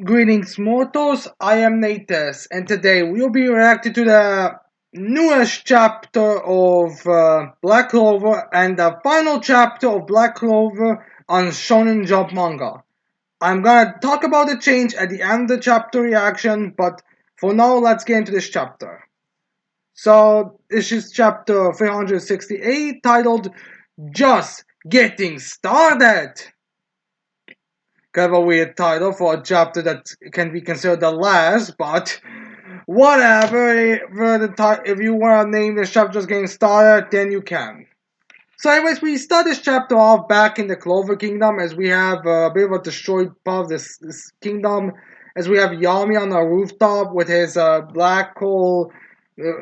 Greetings, mortals. I am Natus, and today we'll be reacting to the newest chapter of Black Clover and the final chapter of Black Clover on Shonen Jump manga. I'm gonna talk about the change at the end of the chapter reaction, but for now, let's get into this chapter. So, this is chapter 368 titled Just Getting Started. Kind of a weird title for a chapter that can be considered the last, but whatever. If you want to name this chapter just getting started, then you can. So, anyways, we start this chapter off back in the Clover Kingdom as we have a bit of a destroyed part of this kingdom. As we have Yami on the rooftop with his black hole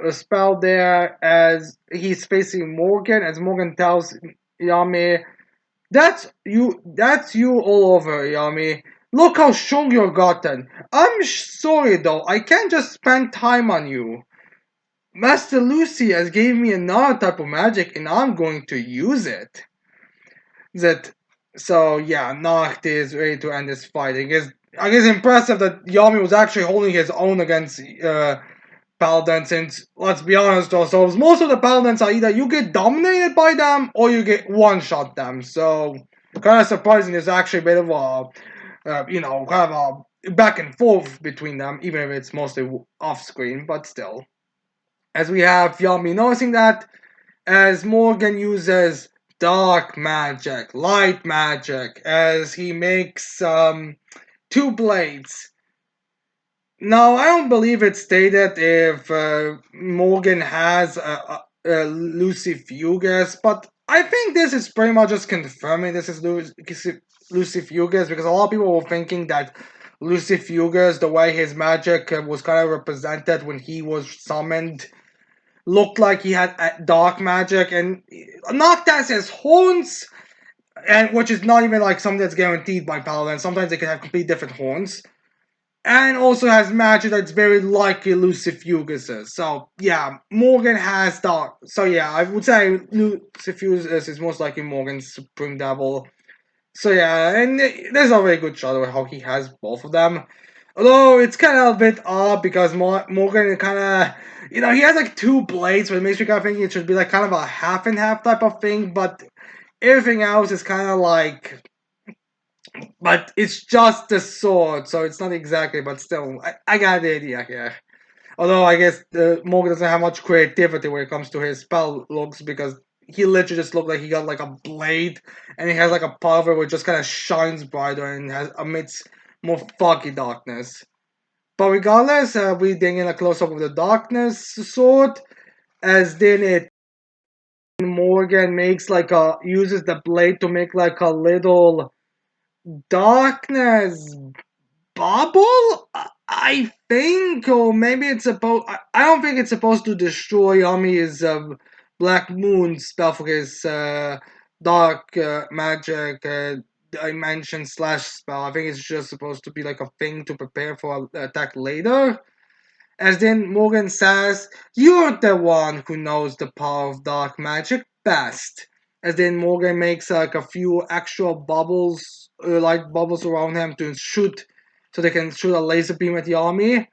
spell there, as he's facing Morgan, as Morgan tells Yami, that's you all over, Yami. Look how strong you've gotten. I'm sorry though, I can't just spend time on you. Master Lucy has gave me another type of magic and I'm going to use it. That so yeah, Nacht is ready to end this fight. I guess impressive that Yami was actually holding his own against Paladin, since let's be honest ourselves, most of the Paladins are either you get dominated by them or you get one shot them. So kind of surprising. There's actually a bit of a kind of a back and forth between them, even if it's mostly off screen, but still. As we have Yami noticing that, as Morgan uses dark magic, light magic, as he makes two blades. Now, I don't believe it's stated if Morgan has a Lucifugus, but I think this is pretty much just confirming this is Lucifugus, because a lot of people were thinking that Lucifugus, the way his magic was kind of represented when he was summoned, looked like he had dark magic, and not that his horns, and which is not even like something that's guaranteed by Paladin. Sometimes they can have completely different horns, and also has magic that's very likely Lucifugus's. So yeah, Morgan has dark. So yeah, I would say Lucifugus is most likely Morgan's Supreme Devil. So yeah, and there's a very good shot of how he has both of them. Although it's kind of a bit odd because Morgan kind of, he has like two blades, but it makes me kind of think it should be like kind of a half and half type of thing. But everything else is kind of like, but it's just the sword, so it's not exactly. But still, I got the idea here. Although I guess Morgan doesn't have much creativity when it comes to his spell looks, because he literally just looked like he got like a blade, and he has like a power which just kind of shines brighter and has emits more foggy darkness. But regardless, we then get a close up of the darkness sword, as then it Morgan makes like a uses the blade to make like a little darkness bubble. I think, or maybe it's supposed. I don't think it's supposed to destroy Yami's Black Moon spell for his dark magic dimension slash spell. I think it's just supposed to be like a thing to prepare for an attack later. As then Morgan says, "You're the one who knows the power of dark magic best." As then Morgan makes like a few extra bubbles, light bubbles around him to shoot, so they can shoot a laser beam at Yami.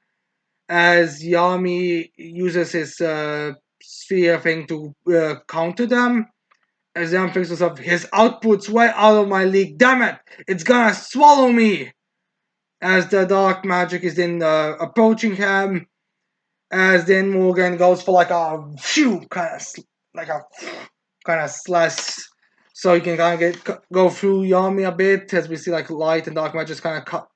As Yami uses his sphere thing to counter them. As Yami thinks to himself, his output's way out of my league. Damn it! It's gonna swallow me! As the dark magic is then approaching him, as then Morgan goes for like a phew kind of like a kind of slash, so you can kind of go through Yami a bit, as we see like light and dark magic just kind of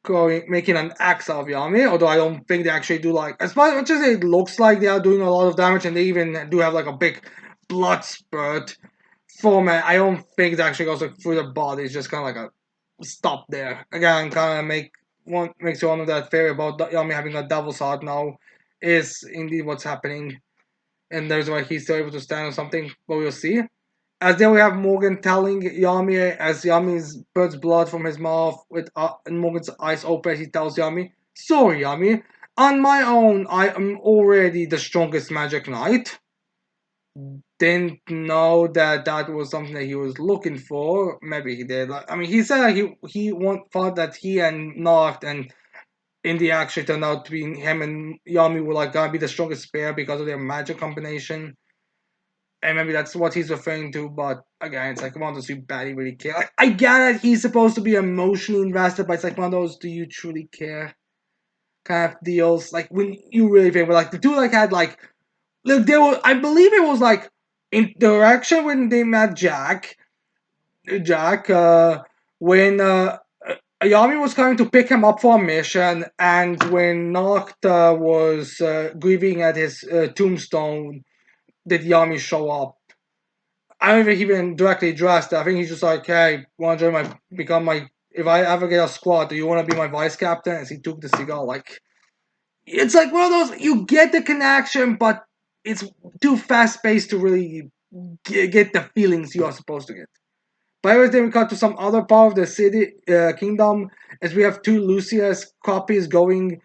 going making an axe out of Yami. Although I don't think they actually do, like, as much as it looks like they are doing a lot of damage, and they even do have like a big blood spurt from it. I don't think it actually goes like through the body. It's just kind of like a stop there. Again, kind of makes you wonder that theory about Yami having a devil's heart now is indeed what's happening, and there's why he's still able to stand on something. But we'll see. As then we have Morgan telling Yami, as Yami spurts blood from his mouth with and Morgan's eyes open, he tells Yami, "Sorry, Yami. On my own, I am already the strongest magic knight." didn't know that that was something that he was looking for. Maybe he did. Like, I mean, he said that thought that he and Noct and Indy actually turned out to be him and Yami were like gonna be the strongest pair because of their magic combination. And maybe that's what he's referring to, but again, it's like one of those you barely really care. Like, I get it, he's supposed to be emotionally invested, but it's like one of those do you truly care kind of deals. Like when you really think, but like the two like had like look, there was I believe it was like interaction when they met Jack, when Ayami was coming to pick him up for a mission, and when Nocta was grieving at his tombstone, did Yami show up? I don't think he even directly addressed it. I think he's just like, "Hey, want to join my become my? If I ever get a squad, do you want to be my vice captain?" As he took the cigar, like it's like one of those you get the connection, but it's too fast paced to really get the feelings you are supposed to get. By the way, then we cut to some other part of the city kingdom as we have two Lucius copies going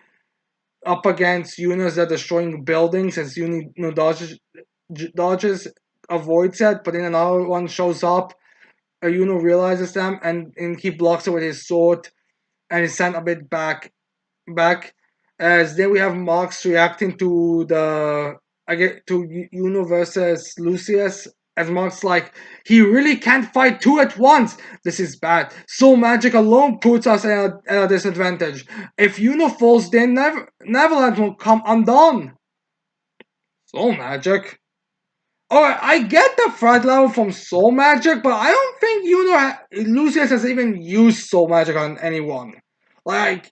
up against units that are destroying buildings as Uni dodges avoids it, but then another one shows up. Yuno realizes them and he blocks it with his sword and is sent a bit back. As then we have Marx reacting to the I get to Yuno versus Lucius. As Marx like he really can't fight two at once. This is bad. So magic alone puts us at a disadvantage. If Yuno falls, then Neverland will come undone. So magic. Alright, I get the threat level from Soul Magic, but I don't think Lucius has even used Soul Magic on anyone. Like,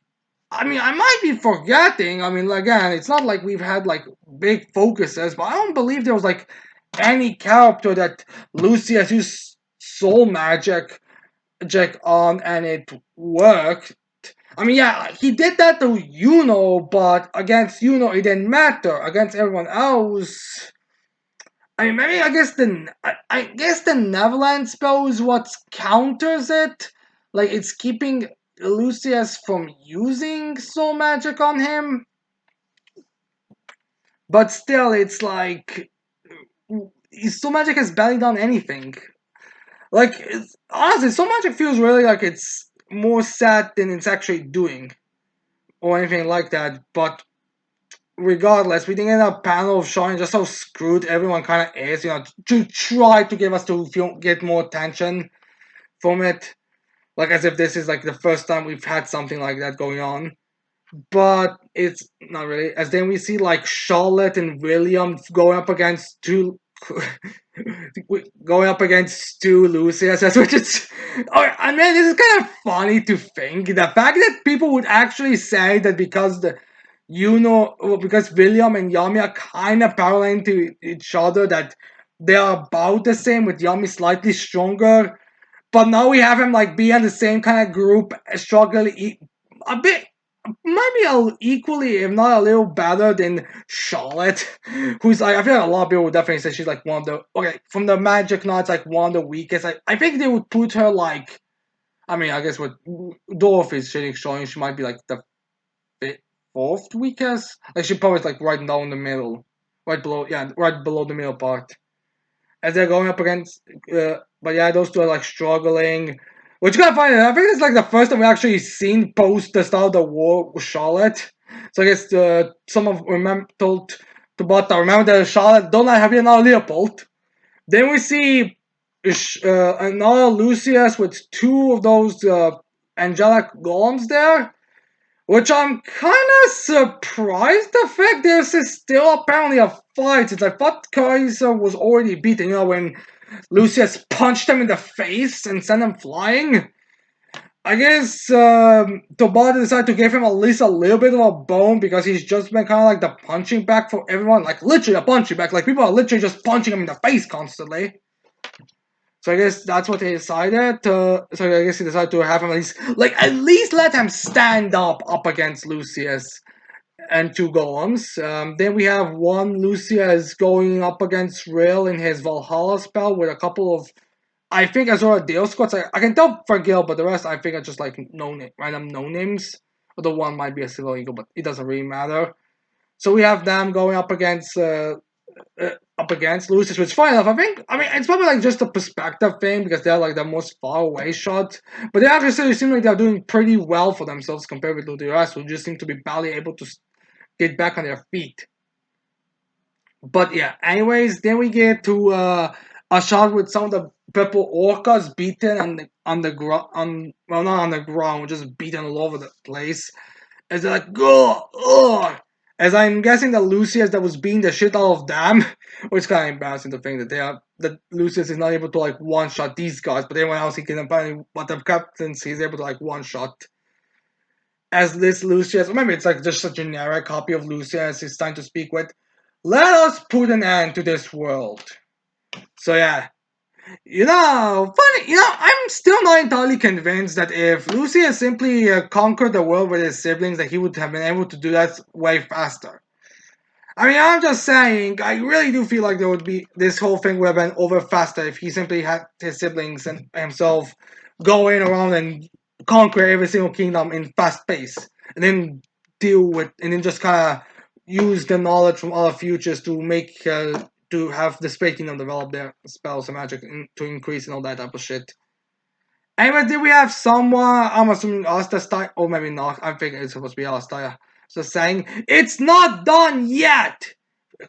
I mean, I might be forgetting. I mean, again, it's not like we've had like big focuses, but I don't believe there was like any character that Lucius used Soul Magic on and it worked. I mean, yeah, he did that to Yuno, but against Yuno it didn't matter. Against everyone else, I mean, maybe I guess the Neverland spell is what counters it. Like it's keeping Lucius from using soul magic on him, but still, it's like soul magic has barely done anything. Like honestly, soul magic feels really like it's more sad than it's actually doing or anything like that. But regardless, we didn't get a panel of showing just how screwed everyone kind of is, to try to give us to feel, get more attention from it, like as if this is like the first time we've had something like that going on. But it's not really. As then we see like Charlotte and William going up against two. Going up against two Lucius, which is, I mean, this is kind of funny to think. The fact that people would actually say that because because William and Yami are kind of parallel to each other, that they are about the same, with Yami slightly stronger. But now we have him like be in the same kind of group, struggling a bit, maybe equally, if not a little better than Charlotte, who's like I feel like a lot of people would definitely say she's like one of the okay from the Magic Knots like one of the weakest. I think they would put her like I mean I guess with Dorothy's showing she might be like the fourth weakest. Like she probably is like right down the middle, right below right below the middle part as they're going up against. But yeah, those two are like struggling. Which kind of funny. I think it's like the first time we actually seen post the start of the war with Charlotte. So I guess some of told to Botta remember that Charlotte don't I have you now Leopold. Then we see another Lucius with two of those angelic golems there. Which I'm kind of surprised the fact there's still apparently a fight. Since I thought Kaiser was already beaten, when Lucius punched him in the face and sent him flying. I guess Tobata decided to give him at least a little bit of a bone because he's just been kind of like the punching bag for everyone. Like, literally a punching bag. Like, people are literally just punching him in the face constantly. So I guess that's what they decided. So I guess he decided to have him at least let him stand up against Lucius and two golems. Then we have one Lucius going up against Rail in his Valhalla spell with a couple of, I think, Azora Deus squads. I can tell for Gil, but the rest I think are just like random no names. Although one might be a Silver Eagle, but it doesn't really matter. So we have them going up against up against Lucius, which fine enough. I mean, it's probably like just a perspective thing because they're like the most far away shot. But they actually seem like they're doing pretty well for themselves compared with the rest, who just seem to be barely able to get back on their feet. But yeah, anyways, then we get to a shot with some of the purple orcas beaten on the ground, on well not on the ground, just beaten all over the place. As they're like, go, ugh. As I'm guessing that Lucius that was beating the shit out of them, which is kind of embarrassing to think that that Lucius is not able to like one shot these guys, but everyone else he can apparently, but the captains he's able to like one shot. As this Lucius, maybe it's like just a generic copy of Lucius he's trying to speak with. Let us put an end to this world. So yeah, funny, I'm still not entirely convinced that if Lucius simply conquered the world with his siblings, that he would have been able to do that way faster. I mean, I'm just saying, I really do feel like there would be, this whole thing would have been over faster if he simply had his siblings and himself going around and conquer every single kingdom in fast pace, and then and then just kind of use the knowledge from other futures to to have the Space Kingdom develop their spells and magic to increase and all that type of shit. Anyway, did we have someone? I'm assuming Asta, or maybe not. I'm thinking it's supposed to be Asta. So saying it's not done yet.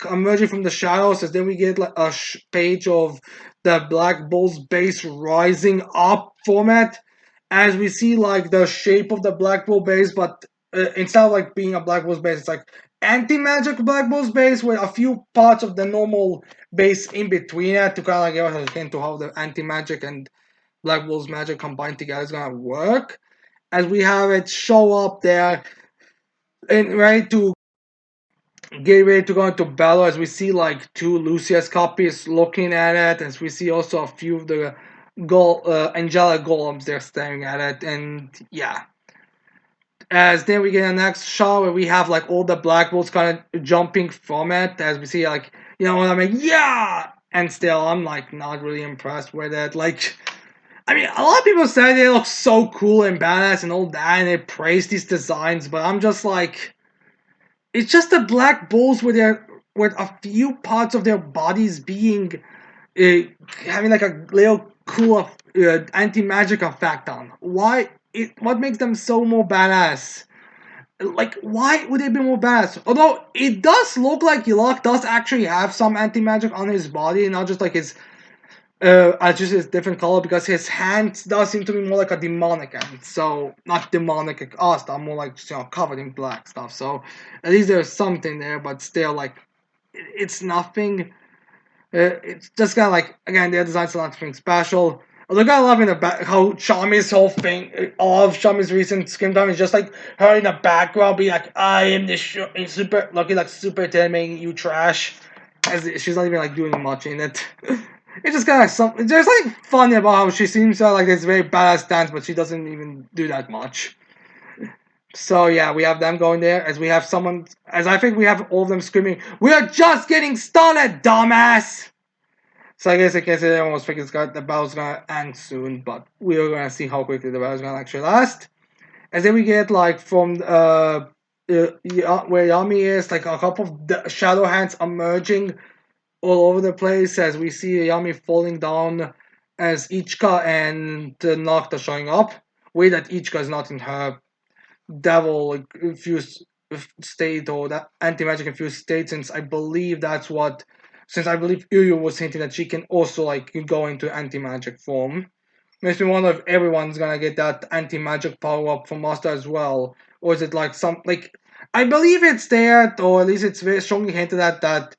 Emerging from the shadows, as then we get like a page of the Black Bull's base rising up format, as we see like the shape of the Black Bull base, but instead of like being a Black Bull's base, it's like anti-magic Black Bull's base with a few parts of the normal base in between it to kind of like give us a hint to how the anti-magic and Black Bull's magic combined together is gonna work. As we have it show up there and ready to get ready to go into battle, as we see like two Lucius copies looking at it, as we see also a few of the angelic golems there staring at it, and yeah. As then we get the next shot where we have like all the Black Bulls kind of jumping from it, as we see like, what I mean, yeah! And still, I'm like not really impressed with it. Like, I mean, a lot of people say they look so cool and badass and all that, and they praise these designs, but I'm just like, it's just the Black Bulls with a few parts of their bodies being uh, having like a little cool anti magic effect on. Why? What makes them so more badass? Like, why would they be more badass? Although it does look like Yulok does actually have some anti magic on his body, not just like his just his different color, because his hands does seem to be more like a demonic hand. So not demonic like us, but more like covered in black stuff. So at least there's something there, but still like it's nothing. It's just kind of like, again, their designs are nothing special. Look, I love in the back how Shami's whole thing. All of Shami's recent screen time is just like her in the background being like, "I am this super looking like super intimidating, you trash," as she's not even like doing much in it. It's just kind of something. There's like funny about how she seems to have like this very badass stance, but she doesn't even do that much. So yeah, we have them going there, as we have someone, as I think we have all of them screaming, "We are just getting started, dumbass!" So I guess everyone was thinking the battle's gonna end soon, but we are gonna see how quickly the battle's gonna actually last. And then we get like from where Yami is, like a couple of shadow hands emerging all over the place, as we see Yami falling down, as Ichika and Nocta showing up. Way that Ichika is not in her devil infused state, or that anti magic infused state, since I believe Uyu was hinting that she can also like go into anti magic form. Makes me wonder if everyone's gonna get that anti magic power up from Master as well, or is it like some like, I believe it's there, or at least it's very strongly hinted at that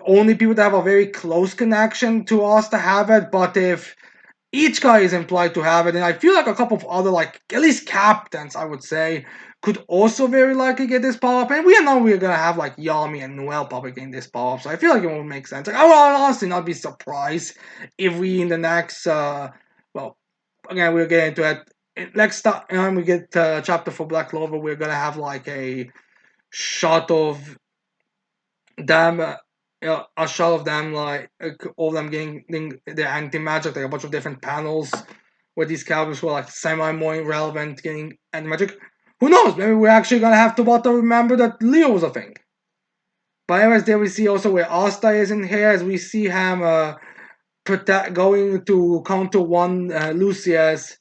only people that have a very close connection to us to have it. But if each guy is implied to have it, and I feel like a couple of other, like at least captains, I would say, could also very likely get this power up. And we know we're gonna have like Yami and Noel probably getting this power up, so I feel like it won't make sense. Like, I would honestly not be surprised if we in the next, well, again we'll get into it. Next time we get chapter for Black Clover, we're gonna have like a shot of them. A shot of them, like all of them getting their anti magic, like a bunch of different panels where these characters were like semi more irrelevant getting anti magic. Who knows? Maybe we're actually gonna have to remember that Leo was a thing. But anyways, there we see also where Asta is in here, as we see him going to counter one Lucius,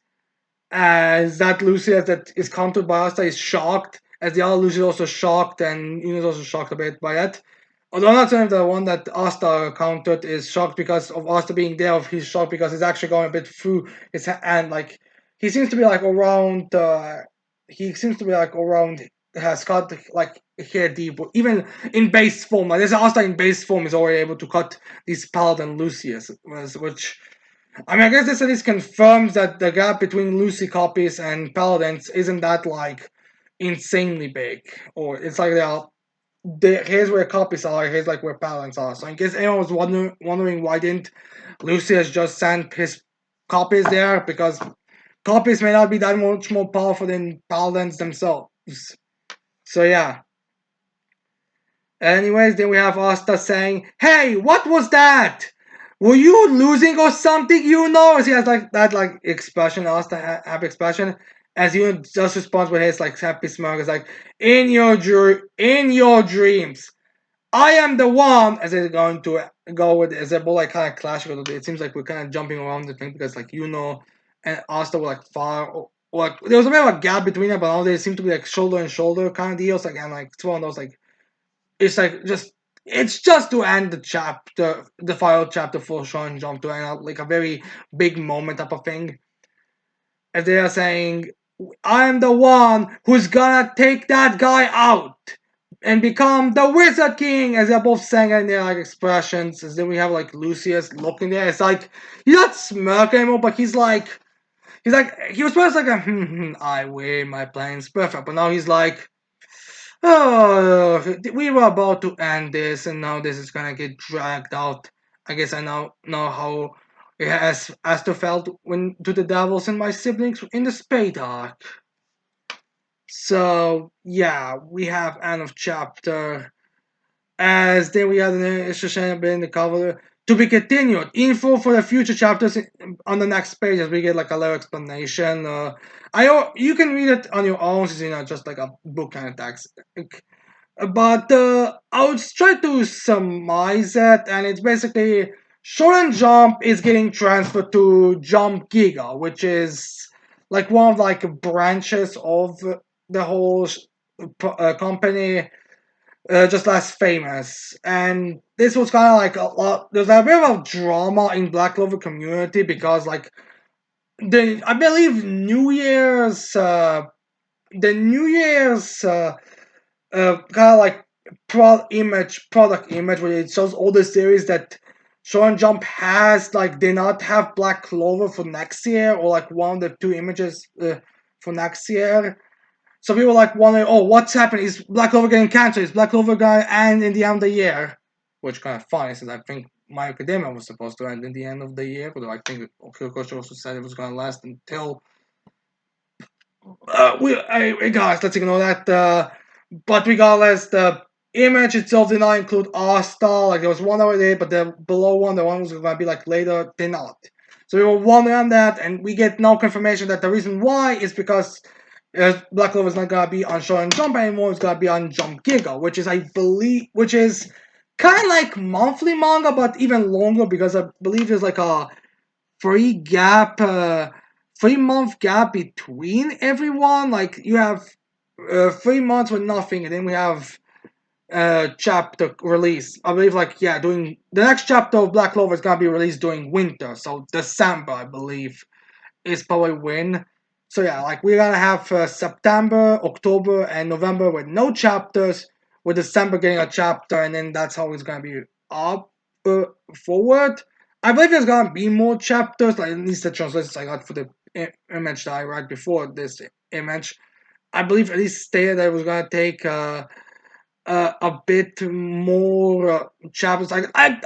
as that Lucius that is countered by Asta is shocked, as the other Lucius also shocked, and Yuna's also shocked a bit by it. Although I'm not saying the one that Asta countered is shocked because of Asta being there, or he's shocked because he's actually going a bit through his hand. Like, he seems to be like around, has cut like hair deep, even in base form. Like, there's Asta in base form is already able to cut these Paladin Lucius, which I mean, I guess this at least confirms that the gap between Lucy copies and Paladins isn't that like insanely big, or it's like here's where copies are, here's like where Paladins are. So in case anyone was wondering why didn't Lucius just send his copies there, because copies may not be that much more powerful than Paladins themselves. So yeah. Anyways, then we have Asta saying, "Hey, what was that? Were you losing or something? You know?" As he has like that like expression, Asta happy expression, as you just responds with his like happy smirk. It's like, in your dreams, I am the one." As they're going to go with, as they're both like kind of clashing a little bit. It seems like we're kind of jumping around the thing because like and Asta were like far. Or, like there was a bit of a gap between them, but now they seem to be like shoulder and shoulder kind of deals. Like, and like it's one of those like it's like just it's just to end the chapter, the final chapter for Sean Jump, to end out like a very big moment type of thing. As they are saying, I'm the one who's gonna take that guy out and become the Wizard King, as they're both saying in their like expressions. As then we have like Lucius looking there. It's like he's not smirking anymore, but he was first like I wear my plans perfect, but now he's like, oh, we were about to end this, and now this is gonna get dragged out. I guess I now know how it has to felt when to the devils and my siblings in the spade arc. So yeah, we have end of chapter. As then we have an illustration in the cover to be continued. Info for the future chapters on the next page, as we get like a little explanation. You can read it on your own, since just like a book kind of text. But I would try to surmise it, and it's basically Shonen Jump is getting transferred to Jump Giga, which is like one of like branches of the whole company, just less famous. And this was kind of like a lot. There's a bit of drama in Black Clover community because like I believe the New Year's kind of like product image where it shows all the series that Shonen Jump has, like did not have Black Clover for next year, or like one of the two images for next year. So people like wondering, oh, what's happening? Is Black Clover getting canceled? Is Black Clover gonna end in the end of the year? Which kind of funny, since I think My Academia was supposed to end in the end of the year, but I think Kyokoshi also said it was gonna last until guys, let's ignore that. But regardless, the image itself did not include Asta. Like there was one over there, but the below one, the one was gonna be like later, did not. So we were wondering on that, and we get no confirmation that the reason why is because Black Clover is not gonna be on Shonen Jump anymore. It's gonna be on Jump Giga, which is kind of like monthly manga, but even longer because I believe there's like a free gap. 3 month gap between everyone. Like you have 3 months with nothing, and then we have chapter release. I believe like yeah, doing the next chapter of Black Clover is gonna be released during winter, so December I believe is probably when. So yeah, like we're gonna have September, October, and November with no chapters, with December getting a chapter, and then that's how it's gonna be up forward. I believe there's gonna be more chapters, like at least the translations I got for the image that I read before this image. I believe at least stated that it was gonna take a bit more chapters. Like I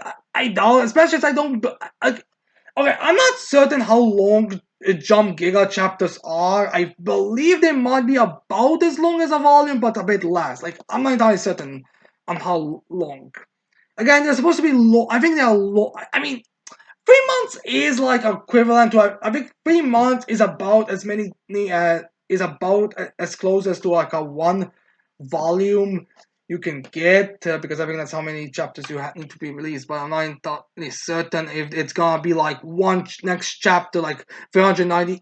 don't, especially as I don't. Okay, I'm not certain how long Jump Giga chapters are. I believe they might be about as long as a volume, but a bit less. Like I'm not entirely certain on how long. Again, they're supposed to be long. I think they are long. I mean, 3 months is like equivalent to. I think 3 months is about as many. Is about as close as to like a one volume. you can get because I think that's how many chapters need to be released. But I'm not entirely certain if it's gonna be like next chapter, like 390,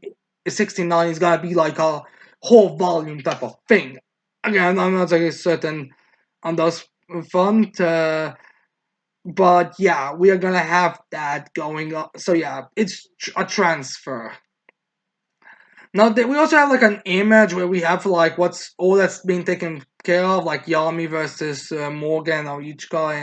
69 is gonna be like a whole volume type of thing. Again, I'm not really certain on those front. But yeah, we are gonna have that going on. So yeah, it's a transfer. Now we also have like an image where we have like what's all that's being taken care of, like Yami versus Morgan or Ichika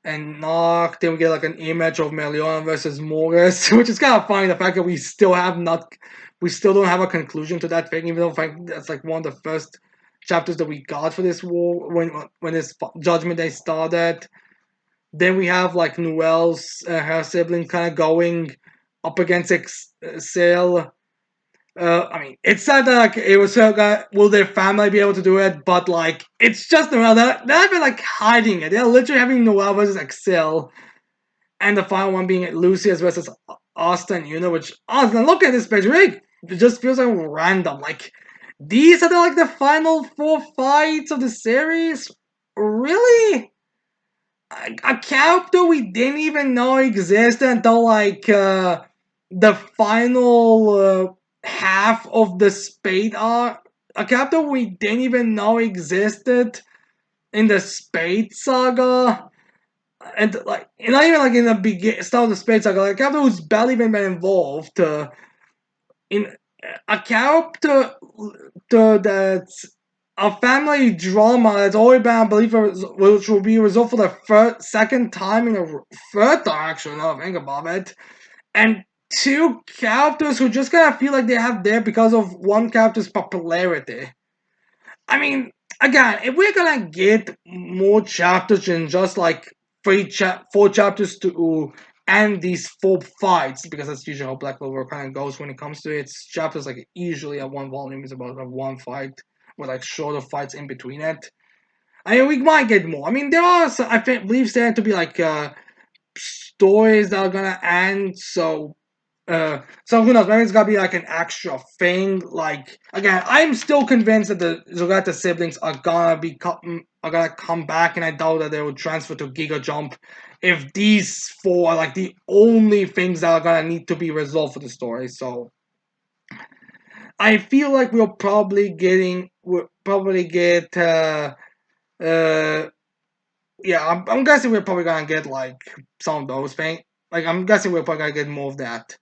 and Narc. Then we get like an image of Meliona versus Morris, which is kind of funny. The fact that we still don't have a conclusion to that thing, even though I think that's like one of the first chapters that we got for this war when this Judgment Day started. Then we have like Noelle's her sibling kind of going up against Excel. I mean, it's sad that like, it was so good. Will their family be able to do it? But like, it's just Noelle. They're not even like hiding it. They're literally having Noelle versus Excel, and the final one being Lucius versus Austin. Which Austin. Look at this page. Really, it just feels like random. Like these are like the final four fights of the series. Really? A character we didn't even know existed until like the final half of the Spade arc. A character we didn't even know existed in the Spade saga. And like not even like in the start of the Spade saga, like a character who's barely even been involved in a character that's a family drama that's already been, I believe, which will be resolved for the second time in a third time, actually, now I think about it. And two characters who just kind of feel like they have there because of one character's popularity. I mean, again, if we're gonna get more chapters than just like four chapters to end these four fights, because that's usually how Black Clover kind of goes when it comes to its chapters. Like usually, a one volume is about one fight with like shorter fights in between it. I mean, we might get more. I mean, there are I believe there to be like stories that are gonna end. So who knows? Maybe it's gonna be like an extra thing. Like again, I'm still convinced that the Zogata siblings are gonna come back, and I doubt that they will transfer to Giga Jump if these four are like the only things that are gonna need to be resolved for the story. So I feel like we'll probably get uh yeah, I'm guessing we're probably gonna get like some of those things. Like I'm guessing we're probably gonna get more of that.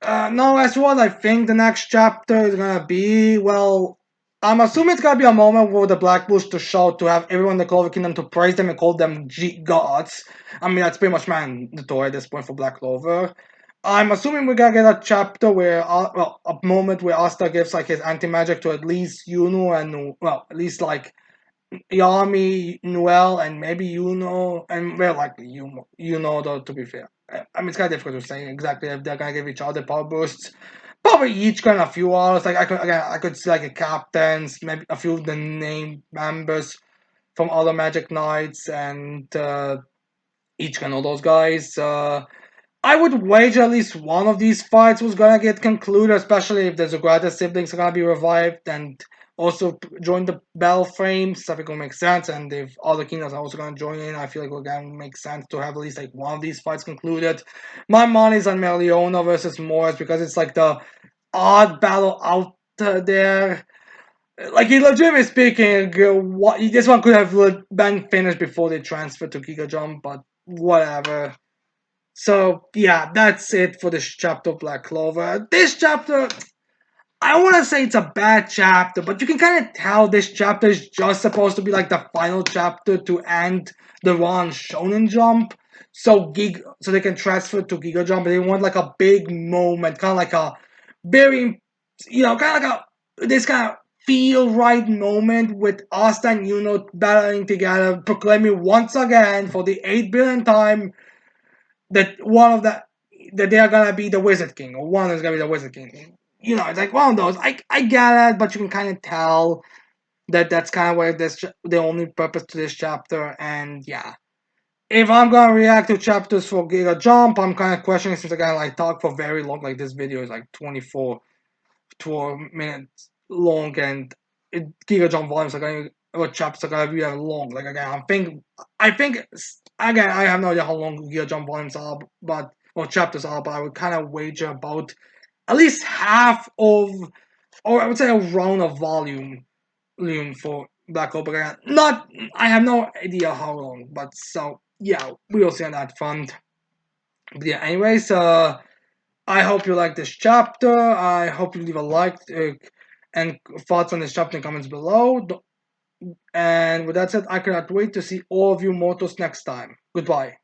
No, as what I think the next chapter is gonna be, well, I'm assuming it's gonna be a moment where the Black Bulls to show to have everyone in the Clover Kingdom to praise them and call them gods. I mean, that's pretty much mandatory at this point for Black Clover. I'm assuming we're gonna get a chapter where, a moment where Asta gives like his anti magic to at least Yuno and, well, at least like Yami, Noel, and maybe and well, likely though, to be fair. I mean, it's kind of difficult to say exactly if they're gonna give each other power boosts. Probably each kind of few hours. Like I could see like a captains, maybe a few of the named members from other Magic Knights, and each kind of those guys. I would wager at least one of these fights was gonna get concluded, especially if the Zugrata siblings are gonna be revived and also join the battle frames. So I think it will make sense. And if other kingdoms are also gonna join in, I feel like it will gonna make sense to have at least like one of these fights concluded. My money's on Meliona versus Morris because it's like the odd battle out there. Like, legitimately speaking, this one could have been finished before they transferred to Giga Jump, but whatever. So yeah, that's it for this chapter of Black Clover. This chapter, I don't want to say it's a bad chapter, but you can kind of tell this chapter is just supposed to be like the final chapter to end the run Shonen Jump. So they can transfer to Giga Jump, and they want like a big moment, kind of like a very, kind of like this kind of feel right moment with Asta and battling together, proclaiming once again for the 8 billionth time that that they are gonna be the Wizard King, or one is gonna be the Wizard King. It's like one of those. I get it, but you can kind of tell that that's kind of where the only purpose to this chapter. And yeah, if I'm gonna react to chapters for Giga Jump, I'm kind of questioning since I gotta like talk for very long. Like this video is like 24 minutes long, and Giga Jump volumes are going what chapters are gonna be long. Like again, I think again I have no idea how long Gear Jump volumes are, but or chapters are, but I would kind of wager about at least half of, or I would say around a volume for Black Clover. Again, not I have no idea how long, but so yeah, we will see on that front. But yeah, anyways, I hope you like this chapter. I hope you leave a like and thoughts on this chapter in comments below. And with that said, I cannot wait to see all of you mortals next time. Goodbye.